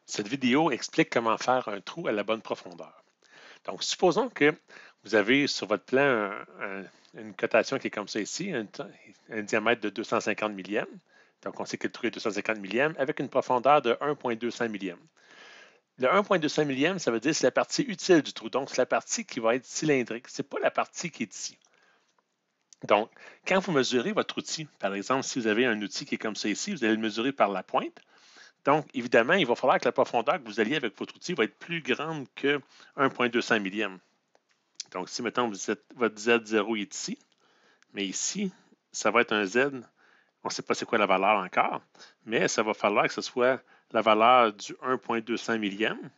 Cette vidéo explique comment faire un trou à la bonne profondeur. Donc, supposons que vous avez sur votre plan une cotation qui est comme ça ici, un diamètre de 250 millièmes. Donc, on sait que le trou est 250 millièmes avec une profondeur de 1,200 millièmes. Le 1,200 millièmes, ça veut dire que c'est la partie utile du trou. Donc, c'est la partie qui va être cylindrique. Ce n'est pas la partie qui est ici. Donc, quand vous mesurez votre outil, par exemple, si vous avez un outil qui est comme ça ici, vous allez le mesurer par la pointe. Donc, évidemment, il va falloir que la profondeur que vous alliez avec votre outil va être plus grande que 1,200 millièmes. Donc, si, mettons, votre Z0 est ici, mais ici, ça va être un Z, on ne sait pas c'est quoi la valeur encore, mais ça va falloir que ce soit la valeur du 1,200 millième.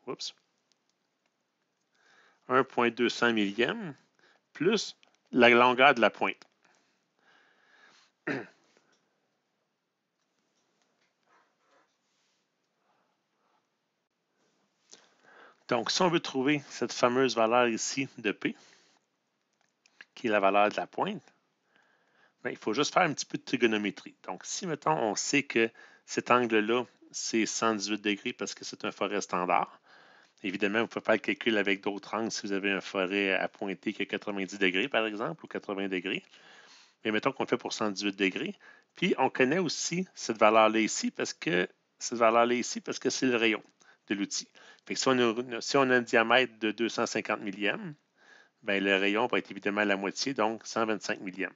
Oups. 1,200 millième plus la longueur de la pointe. Donc, si on veut trouver cette fameuse valeur ici de P, qui est la valeur de la pointe, bien, il faut juste faire un petit peu de trigonométrie. Donc, si, mettons, on sait que cet angle-là, c'est 118 degrés parce que c'est un forêt standard, évidemment, vous pouvez faire le calcul avec d'autres angles si vous avez un forêt à pointer qui est 90 degrés, par exemple, ou 80 degrés. Mais mettons qu'on le fait pour 118 degrés. Puis, on connaît aussi cette valeur-là ici parce que c'est le rayon de l'outil. Si on a un diamètre de 250 millièmes, bien, le rayon va être évidemment la moitié, donc 125 millièmes.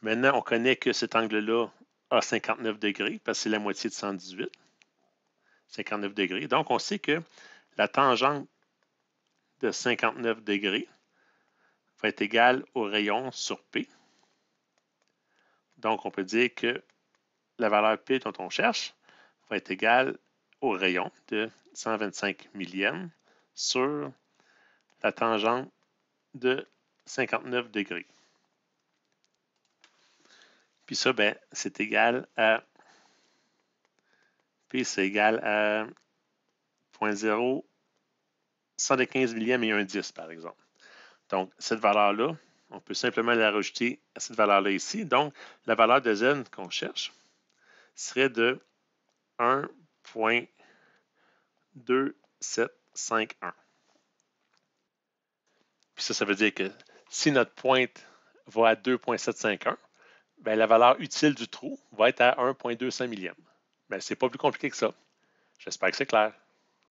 Maintenant, on connaît que cet angle-là a 59 degrés parce que c'est la moitié de 118. 59 degrés. Donc, on sait que la tangente de 59 degrés va être égale au rayon sur P. Donc, on peut dire que la valeur P dont on cherche va être égale au rayon de 125 millièmes sur la tangente de 59 degrés. Puis ça, ben, c'est égal à P, c'est égal à 0,0 115 millièmes et 1,10 par exemple. Donc, cette valeur-là, on peut simplement la rajouter à cette valeur-là ici. Donc, la valeur de Z qu'on cherche serait de 1,2751. Puis ça veut dire que si notre pointe va à 2,751, bien, la valeur utile du trou va être à 1,200 millièmes. Bien, c'est pas plus compliqué que ça. J'espère que c'est clair.